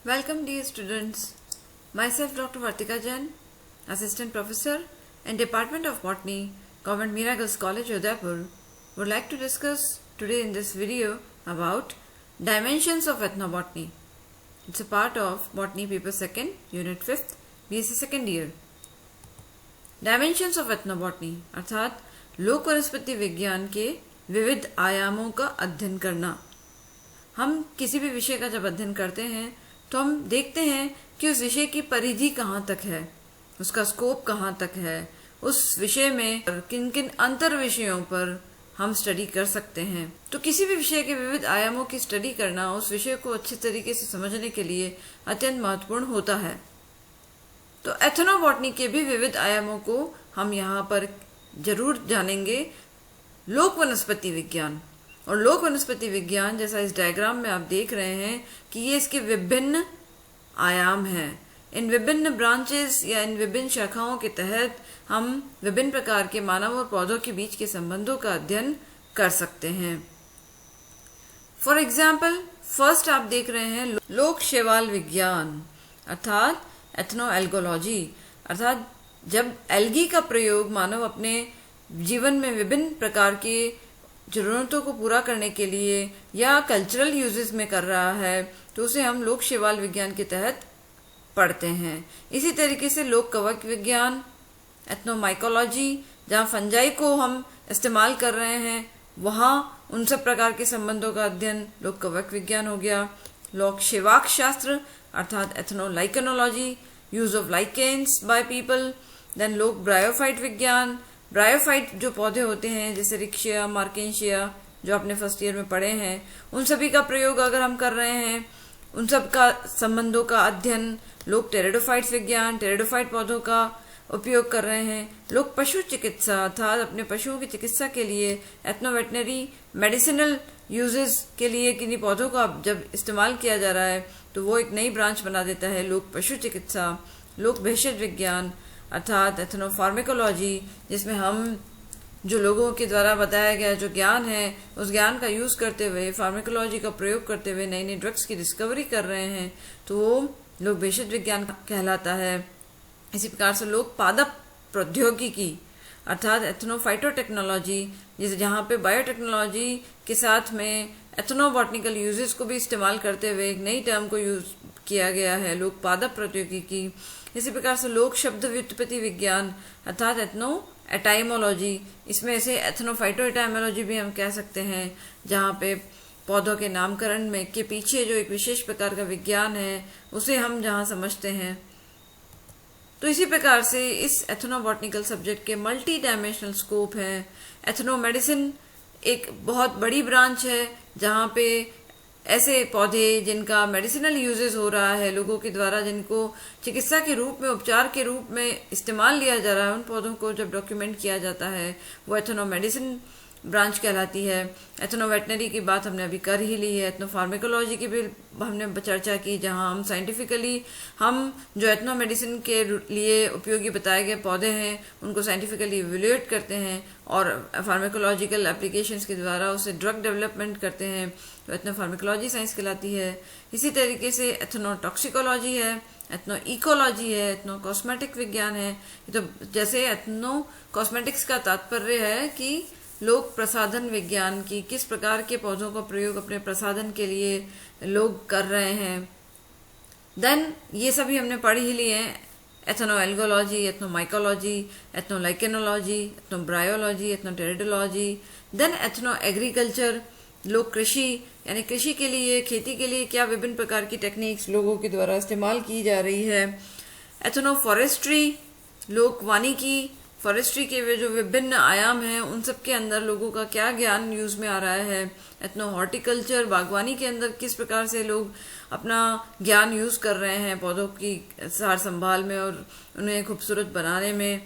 Welcome dear students. Myself Dr. Vartika Jain, Assistant Professor in Department of Botany, Government Mira Girls College, Udaipur, would like to discuss today in this video about dimensions of ethnobotany. It's a part of Botany Paper 2nd, Unit 5th, BSc second year. Dimensions of ethnobotany अर्थात लोक वनस्पति विज्ञान के विविध आयामों का अध्ययन करना। हम किसी भी विषय का जब अध्ययन करते हैं तो हम देखते हैं कि उस विषय की परिधि कहाँ तक है, उसका स्कोप कहाँ तक है, उस विषय में किन किन अंतर विषयों पर हम स्टडी कर सकते हैं। तो किसी भी विषय के विविध आयामों की स्टडी करना उस विषय को अच्छे तरीके से समझने के लिए अत्यंत महत्वपूर्ण होता है। तो एथनोबॉटनी के भी विविध आयामों को हम यहाँ पर जरूर जानेंगे। लोक वनस्पति विज्ञान और लोक वनस्पति विज्ञान जैसा इस डायग्राम में आप देख रहे हैं कि ये इसके विभिन्न आयाम हैं। इन विभिन्न ब्रांचेस या इन विभिन्न शाखाओं के तहत हम विभिन्न प्रकार के मानव और पौधों के बीच के संबंधों का अध्ययन कर सकते हैं। फॉर एग्जाम्पल, फर्स्ट आप देख रहे हैं लोक शैवाल विज्ञान अर्थात एथनोएल्गोलॉजी, अर्थात जब एल्गी का प्रयोग मानव अपने जीवन में विभिन्न प्रकार के जरूरतों को पूरा करने के लिए या कल्चरल यूजेस में कर रहा है तो उसे हम लोक शैवाल विज्ञान के तहत पढ़ते हैं। इसी तरीके से लोक कवक विज्ञान एथनोमाइकोलॉजी, जहाँ फंजाई को हम इस्तेमाल कर रहे हैं वहाँ उन सब प्रकार के संबंधों का अध्ययन लोक कवक विज्ञान हो गया। लोक शैवाक शास्त्र अर्थात ethnolichenology, use of lichens by people. Then लोक ब्रायोफाइट विज्ञान, ब्रायोफाइट जो पौधे होते हैं जैसे रिक्शिया, मार्केशिया जो आपने फर्स्ट ईयर में पढ़े हैं, उन सभी का प्रयोग अगर हम कर रहे हैं, उन सब का संबंधों का अध्ययन लोक टेरिडोफाइट्स विज्ञान, टेरिडोफाइट पौधों का उपयोग कर रहे हैं। लोक पशु चिकित्सा अर्थात अपने पशुओं की चिकित्सा के लिए एथनोवेटनरी मेडिसिनल यूजेस के लिए किन्हीं पौधों का जब इस्तेमाल किया जा रहा है तो वो एक नई ब्रांच बना देता है लोक पशु चिकित्सा। लोक भेषज विज्ञान अर्थात एथनोफार्मेकोलॉजी, जिसमें हम जो लोगों के द्वारा बताया गया जो ज्ञान है उस ज्ञान का यूज करते हुए फार्मेकोलॉजी का प्रयोग करते हुए नई नई ड्रग्स की डिस्कवरी कर रहे हैं तो वो लोक भेषज विज्ञान कहलाता है। इसी प्रकार से लोक पादप प्रौद्योगिकी अर्थात एथनोफाइटोटेक्नोलॉजी, जिसे जहाँ पे बायोटेक्नोलॉजी के साथ में एथनोबॉटनिकल यूजेस को भी इस्तेमाल करते हुए एक नई टर्म को यूज किया गया है लोक पादप प्रौद्योगिकी। इसी प्रकार से लोक शब्द व्युत्पत्ति विज्ञान अर्थात एथनो एटाइमोलॉजी, इसमें इसे एथनोफाइटो एटाइमोलॉजी भी हम कह सकते हैं, जहाँ पे पौधों के नामकरण में के पीछे जो एक विशेष प्रकार का विज्ञान है उसे हम जहाँ समझते हैं। तो इसी प्रकार से इस एथनोबॉटनिकल सब्जेक्ट के मल्टी डायमेंशनल स्कोप है। एथनो मेडिसिन एक बहुत बड़ी ब्रांच है जहाँ पे ऐसे पौधे जिनका मेडिसिनल यूजेस हो रहा है लोगों के द्वारा, जिनको चिकित्सा के रूप में उपचार के रूप में इस्तेमाल लिया जा रहा है, उन पौधों को जब डॉक्यूमेंट किया जाता है वो एथनो मेडिसिन ब्रांच कहलाती है। एथनोवेटनरी की बात हमने अभी कर ही ली है। एथनोफार्मेकोलॉजी की भी हमने चर्चा की, जहां हम साइंटिफिकली हम जो एथनो मेडिसिन के लिए उपयोगी बताए गए पौधे हैं उनको साइंटिफिकली इवेल्युएट करते हैं और फार्मेकोलॉजिकल एप्लीकेशंस के द्वारा उसे ड्रग डेवलपमेंट करते हैं, तो एथनोफार्मेकोलॉजी साइंस कहलाती है। इसी तरीके से एथनोटॉक्सिकोलॉजी है, एथनो इकोलॉजी है, एथनो कॉस्मेटिक विज्ञान है। तो जैसे एथनो कॉस्मेटिक्स का तात्पर्य है कि लोक प्रसाधन विज्ञान की किस प्रकार के पौधों का प्रयोग अपने प्रसाधन के लिए लोग कर रहे हैं। देन ये सभी हमने पढ़ ही लिए हैं, एथनोएल्गोलॉजी, एथनोमाइकोलॉजी, एथनोलाइकेनोलॉजी, एथनोब्रायोलॉजी, एथनोटेरिडोलॉजी। देन एथनो एग्रीकल्चर, लोक कृषि यानी कृषि के लिए, खेती के लिए क्या विभिन्न प्रकार की टेक्निक्स लोगों के द्वारा इस्तेमाल की जा रही है। एथनो फॉरेस्ट्री, लोक वानिकी, फॉरेस्ट्री के जो विभिन्न आयाम हैं उन सब के अंदर लोगों का क्या ज्ञान यूज में आ रहा है। एथनो हॉर्टिकल्चर, बागवानी के अंदर किस प्रकार से लोग अपना ज्ञान यूज कर रहे हैं पौधों की सार संभाल में और उन्हें खूबसूरत बनाने में।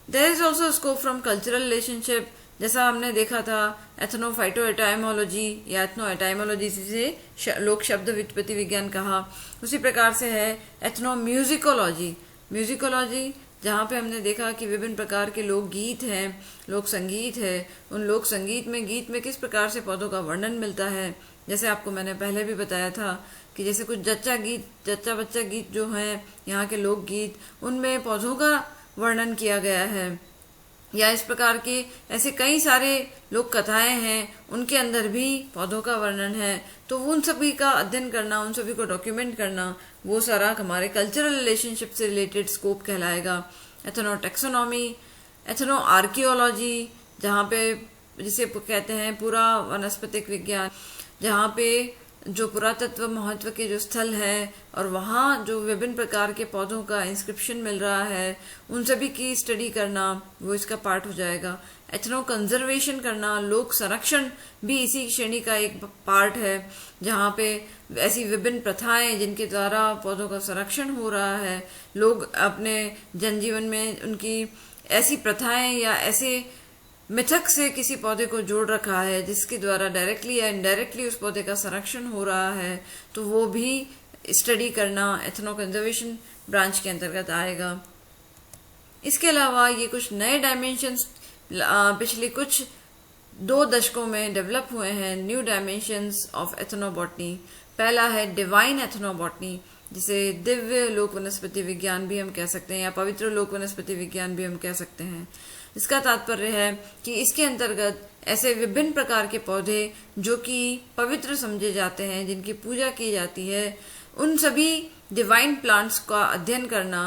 There is also scope from cultural relationship, जैसा हमने देखा था एथनोफाइटो एटाइमोलॉजी या एथनो एटाइमोलॉजी से लोक शब्द व्युत्पत्ति विज्ञान कहा, उसी प्रकार से है एथनो म्यूजिकोलॉजी। म्यूजिकोलॉजी जहाँ पे हमने देखा कि विभिन्न प्रकार के लोक गीत हैं, लोक संगीत है, उन लोक संगीत में गीत में किस प्रकार से पौधों का वर्णन मिलता है। जैसे आपको मैंने पहले भी बताया था कि जैसे कुछ जच्चा बच्चा गीत जो हैं यहाँ के लोकगीत, उनमें पौधों का वर्णन किया गया है, या इस प्रकार के ऐसे कई सारे लोक कथाएं हैं, उनके अंदर भी पौधों का वर्णन है। तो उन सभी का अध्ययन करना, उन सभी को डॉक्यूमेंट करना, वो सारा हमारे कल्चरल रिलेशनशिप से रिलेटेड स्कोप कहलाएगा। एथनोटैक्सोनॉमी, एथनो आर्कियोलॉजी, जहाँ पे जिसे कहते हैं पूरा वनस्पतिक विज्ञान, जहाँ पे जो पुरातत्व महत्व के जो स्थल है और वहाँ जो विभिन्न प्रकार के पौधों का इंस्क्रिप्शन मिल रहा है, उन सभी की स्टडी करना, वो इसका पार्ट हो जाएगा। एथनो कंजर्वेशन करना, लोक संरक्षण भी इसी श्रेणी का एक पार्ट है, जहाँ पे ऐसी विभिन्न प्रथाएं जिनके द्वारा पौधों का संरक्षण हो रहा है, लोग अपने जनजीवन में उनकी ऐसी प्रथाएं या ऐसे मिथक से किसी पौधे को जोड़ रखा है जिसके द्वारा डायरेक्टली या इनडायरेक्टली उस पौधे का संरक्षण हो रहा है, तो वो भी स्टडी करना एथनो कंजर्वेशन ब्रांच के अंतर्गत आएगा। इसके अलावा ये कुछ नए डायमेंशंस पिछले कुछ 2 दशकों में डेवलप हुए हैं, न्यू डायमेंशंस ऑफ एथनोबॉटनी। पहला है डिवाइन एथनोबॉटनी, जिसे दिव्य लोक वनस्पति विज्ञान भी हम कह सकते हैं, या पवित्र लोक वनस्पति विज्ञान भी हम कह सकते हैं। इसका तात्पर्य है कि इसके अंतर्गत ऐसे विभिन्न प्रकार के पौधे जो कि पवित्र समझे जाते हैं, जिनकी पूजा की जाती है, उन सभी डिवाइन प्लांट्स का अध्ययन करना,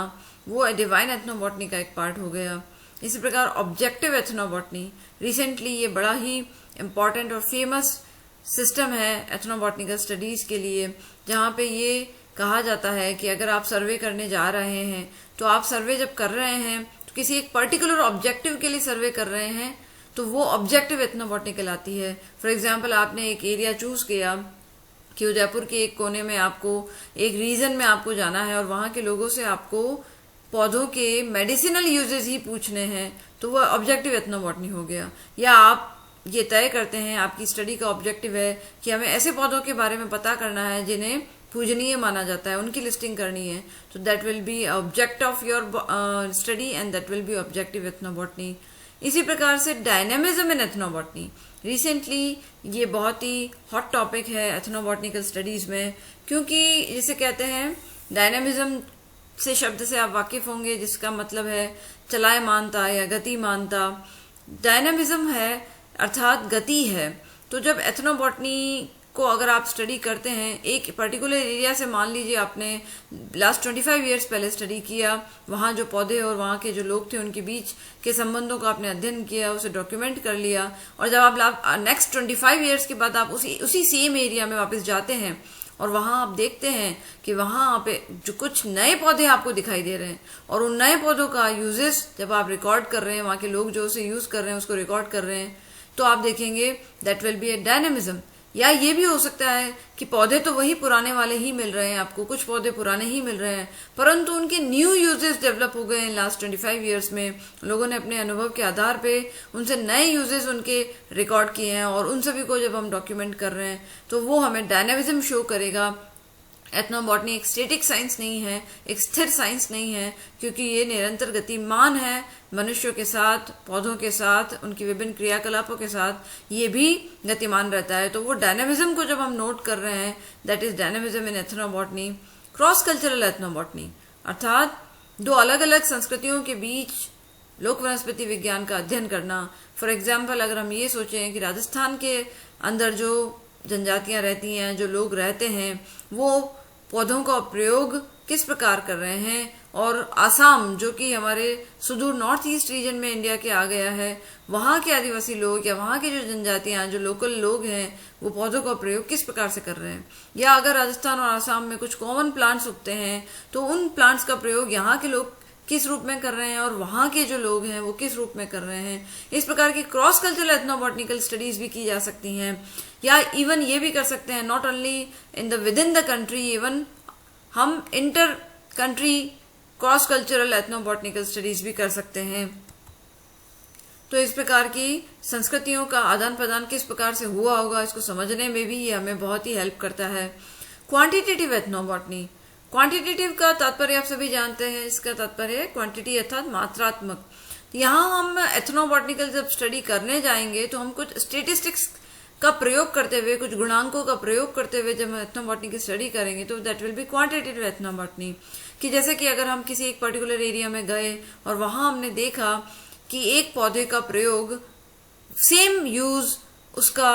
वो डिवाइन एथनोबॉटनी का एक पार्ट हो गया। इसी प्रकार ऑब्जेक्टिव एथनोबॉटनी, रिसेंटली ये बड़ा ही इम्पॉर्टेंट और फेमस सिस्टम है एथनोबॉटनिकल स्टडीज के लिए, जहाँ पे ये कहा जाता है कि अगर आप सर्वे करने जा रहे हैं, तो आप सर्वे जब कर रहे हैं तो किसी एक पर्टिकुलर ऑब्जेक्टिव के लिए सर्वे कर रहे हैं, तो वो ऑब्जेक्टिव एथनोबॉटनी कहलाती है। फॉर एग्जाम्पल, आपने एक एरिया चूज किया कि उदयपुर के एक कोने में आपको एक रीजन में आपको जाना है और वहां के लोगों से आपको पौधों के मेडिसिनल यूजेस ही पूछने हैं, तो वह ऑब्जेक्टिव एथनोबॉटनी हो गया। या आप ये तय करते हैं, आपकी स्टडी का ऑब्जेक्टिव है कि हमें ऐसे पौधों के बारे में पता करना है जिन्हें पूजनीय माना जाता है, उनकी लिस्टिंग करनी है, तो that will be object of your study and that will be objective ethnobotany. इसी प्रकार से डायनेमिज्म इन एथनोबॉटनी, रिसेंटली ये बहुत ही हॉट टॉपिक है एथनोबॉटनिकल स्टडीज में, क्योंकि जिसे कहते हैं डायनेमिज्म से शब्द से आप वाकिफ होंगे, जिसका मतलब है चलायमानता या गतिमानता। डायनेमिज्म है अर्थात गति है। तो जब एथनोबॉटनी को अगर आप स्टडी करते हैं, एक पर्टिकुलर एरिया से मान लीजिए आपने लास्ट 25 ईयर्स पहले स्टडी किया, वहाँ जो पौधे और वहाँ के जो लोग थे उनके बीच के संबंधों का आपने अध्ययन किया, उसे डॉक्यूमेंट कर लिया, और जब आप नेक्स्ट 25 ईयर्स के बाद आप उसी सेम एरिया में वापस जाते हैं और वहाँ आप देखते हैं कि वहाँ पे जो कुछ नए पौधे आपको दिखाई दे रहे हैं, और उन नए पौधों का यूजेस जब आप रिकॉर्ड कर रहे हैं, वहाँ के लोग जो उसे यूज कर रहे हैं उसको रिकॉर्ड कर रहे हैं, तो आप देखेंगे that will be A dynamism. या ये भी हो सकता है कि पौधे तो वही पुराने वाले ही मिल रहे हैं, आपको कुछ पौधे पुराने ही मिल रहे हैं, परंतु उनके न्यू यूजेस डेवलप हो गए हैं लास्ट 25 ईयर्स में। लोगों ने अपने अनुभव के आधार पे उनसे नए यूजेस उनके रिकॉर्ड किए हैं, और उन सभी को जब हम डॉक्यूमेंट कर रहे हैं तो वो हमें डायनेमिज्म शो करेगा। एथनोबॉटनी एक स्टेटिक साइंस नहीं है, एक स्थिर साइंस नहीं है, क्योंकि ये निरंतर गतिमान है मनुष्यों के साथ, पौधों के साथ, उनकी विभिन्न क्रियाकलापों के साथ ये भी गतिमान रहता है। तो वो डायनेमिज्म को जब हम नोट कर रहे हैं, that is dynamism in ethnobotany. Cross cultural ethnobotany अर्थात 2 अलग अलग संस्कृतियों के बीच लोक वनस्पति विज्ञान का अध्ययन करना। फॉर एग्जाम्पल, अगर हम ये सोचें कि राजस्थान के अंदर जो जनजातियां रहती हैं, जो लोग रहते हैं, वो पौधों का प्रयोग किस प्रकार कर रहे हैं, और आसाम जो कि हमारे सुदूर नॉर्थ ईस्ट रीजन में इंडिया के आ गया है, वहाँ के आदिवासी लोग या वहाँ के जो जनजातियां, जो लोकल लोग हैं, वो पौधों का प्रयोग किस प्रकार से कर रहे हैं। या अगर राजस्थान और आसाम में कुछ कॉमन प्लांट्स उगते हैं, तो उन प्लांट्स का प्रयोग यहाँ के लोग किस रूप में कर रहे हैं और वहाँ के जो लोग हैं वो किस रूप में कर रहे हैं। इस प्रकार की क्रॉस कल्चरल एथनोबॉटनिकल स्टडीज भी की जा सकती हैं। या इवन ये भी कर सकते हैं, not only in the within the country, even हम inter country cross cultural ethnobotanical studies भी कर सकते हैं। तो इस प्रकार की संस्कृतियों का आदान प्रदान किस प्रकार से हुआ होगा, इसको समझने में भी ये हमें बहुत ही हेल्प करता है। क्वांटिटेटिव एथनोबॉटनी, क्वांटिटेटिव का तात्पर्य आप सभी जानते हैं, इसका तात्पर्य है क्वांटिटी अर्थात मात्रात्मक। यहाँ हम एथनोबॉटनिकल जब स्टडी करने जाएंगे तो हम कुछ स्टेटिस्टिक्स का प्रयोग करते हुए, कुछ गुणांकों का प्रयोग करते हुए जब हम एथनोबॉटनी की स्टडी करेंगे तो that will be quantitative ethnobotany. कि जैसे कि अगर हम किसी एक पर्टिकुलर एरिया में गए और वहां हमने देखा कि एक पौधे का प्रयोग, सेम यूज उसका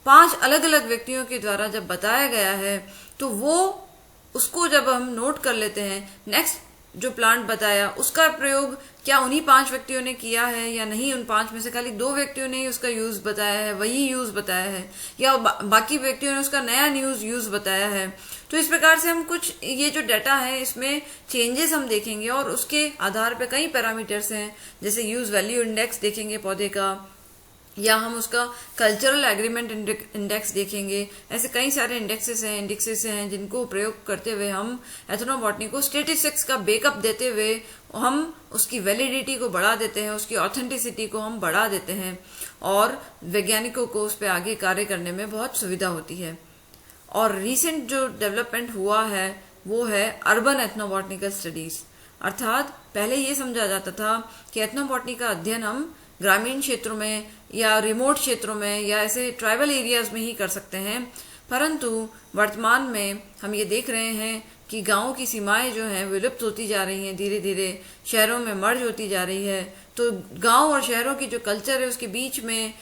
5 अलग अलग व्यक्तियों के द्वारा जब बताया गया है, तो वो उसको जब हम नोट कर लेते हैं, नेक्स्ट जो प्लांट बताया उसका प्रयोग क्या उन्हीं 5 व्यक्तियों ने किया है या नहीं, उन 5 में से खाली 2 व्यक्तियों ने ही उसका यूज बताया है, वही यूज बताया है, या बाकी व्यक्तियों ने उसका नया यूज बताया है। तो इस प्रकार से हम कुछ ये जो डाटा है इसमें चेंजेस हम देखेंगे और उसके आधार पर कई पैरामीटर्स हैं, जैसे यूज वैल्यू इंडेक्स देखेंगे पौधे का, या हम उसका कल्चरल एग्रीमेंट इंडेक्स देखेंगे। ऐसे कई सारे इंडेक्सेस हैं जिनको प्रयोग करते हुए हम एथनोबॉटनी को स्टैटिस्टिक्स का बेकअप देते हुए हम उसकी वैलिडिटी को बढ़ा देते हैं, उसकी ऑथेंटिसिटी को हम बढ़ा देते हैं और वैज्ञानिकों को उस पर आगे कार्य करने में बहुत सुविधा होती है। और रिसेंट जो डेवलपमेंट हुआ है वो है अर्बन एथनोबॉटनिकल स्टडीज। अर्थात पहले ये समझा जाता था कि एथनोबॉटनी का अध्ययन हम ग्रामीण क्षेत्रों में या रिमोट क्षेत्रों में या ऐसे ट्राइबल एरियाज में ही कर सकते हैं, परंतु वर्तमान में हम ये देख रहे हैं कि गांवों की सीमाएं जो हैं विलुप्त होती जा रही हैं, धीरे धीरे शहरों में मर्ज होती जा रही है। तो गांव और शहरों की जो कल्चर है उसके बीच में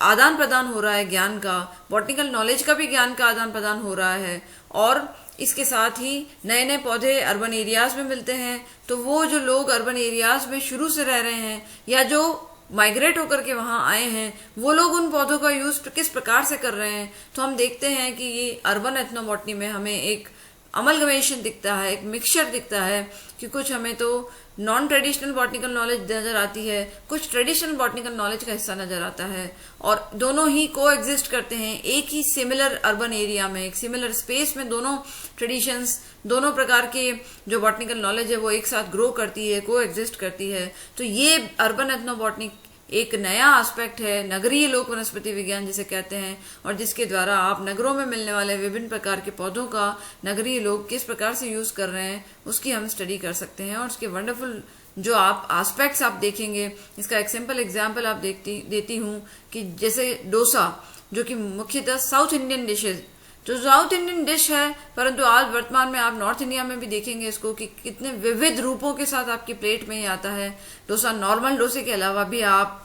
आदान प्रदान हो रहा है ज्ञान का, बॉटनिकल नॉलेज का भी ज्ञान का आदान प्रदान हो रहा है, और इसके साथ ही नए नए पौधे अर्बन एरियाज में मिलते हैं। तो वो जो लोग अर्बन एरियाज में शुरू से रह रहे हैं या जो माइग्रेट होकर के वहां आए हैं, वो लोग उन पौधों का यूज किस प्रकार से कर रहे हैं, तो हम देखते हैं कि ये अर्बन एथनोबॉटनी में हमें एक अमलगमेशन दिखता है, एक मिक्सचर दिखता है कि कुछ हमें तो नॉन ट्रेडिशनल बॉटनिकल नॉलेज नजर आती है, कुछ ट्रेडिशनल बॉटनिकल नॉलेज का हिस्सा नजर आता है, और दोनों ही को एग्जिस्ट करते हैं एक ही सिमिलर अर्बन एरिया में, एक सिमिलर स्पेस में। दोनों ट्रेडिशंस, दोनों प्रकार के जो बॉटनिकल नॉलेज है वो एक साथ ग्रो करती है, को एग्जिस्ट करती है। तो ये अर्बन एथनोबॉटनी एक नया एस्पेक्ट है, नगरीय लोक वनस्पति विज्ञान जिसे कहते हैं, और जिसके द्वारा आप नगरों में मिलने वाले विभिन्न प्रकार के पौधों का नगरीय लोग किस प्रकार से यूज कर रहे हैं उसकी हम स्टडी कर सकते हैं। और उसके वंडरफुल जो आप एस्पेक्ट्स आप देखेंगे, इसका एक सिंपल एग्जाम्पल आप देती हूँ कि जैसे डोसा, जो कि मुख्यतः साउथ इंडियन डिशेज, जो साउथ इंडियन डिश है, परंतु आज वर्तमान में आप नॉर्थ इंडिया में भी देखेंगे इसको कि कितने विविध रूपों के साथ आपकी प्लेट में ही आता है। डोसा नॉर्मल डोसे के अलावा भी आप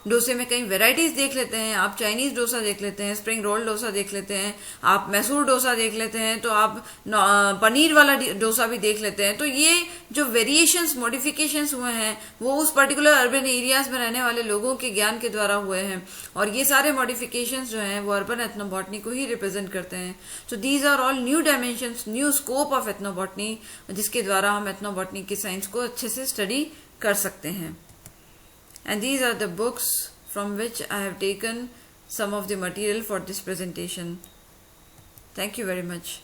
डोसे में कई वेराइटीज देख लेते हैं, आप चाइनीज डोसा देख लेते हैं, स्प्रिंग रोल डोसा देख लेते हैं, आप मैसूर डोसा देख लेते हैं, तो आप पनीर वाला डोसा भी देख लेते हैं। तो ये जो वेरिएशंस, मॉडिफिकेशंस हुए हैं वो उस पर्टिकुलर अर्बन एरियाज में रहने वाले लोगों के ज्ञान के द्वारा हुए हैं, और ये सारे मॉडिफिकेशंस जो हैं वो अर्बन एथनोबॉटनी को ही रिप्रेजेंट करते हैं। तो these are all new dimensions, new scope of ethnobotany, जिसके द्वारा हम एथनोबॉटनी की साइंस को अच्छे से स्टडी कर सकते हैं। And these are the books from which I have taken some of the material for this presentation. Thank you very much.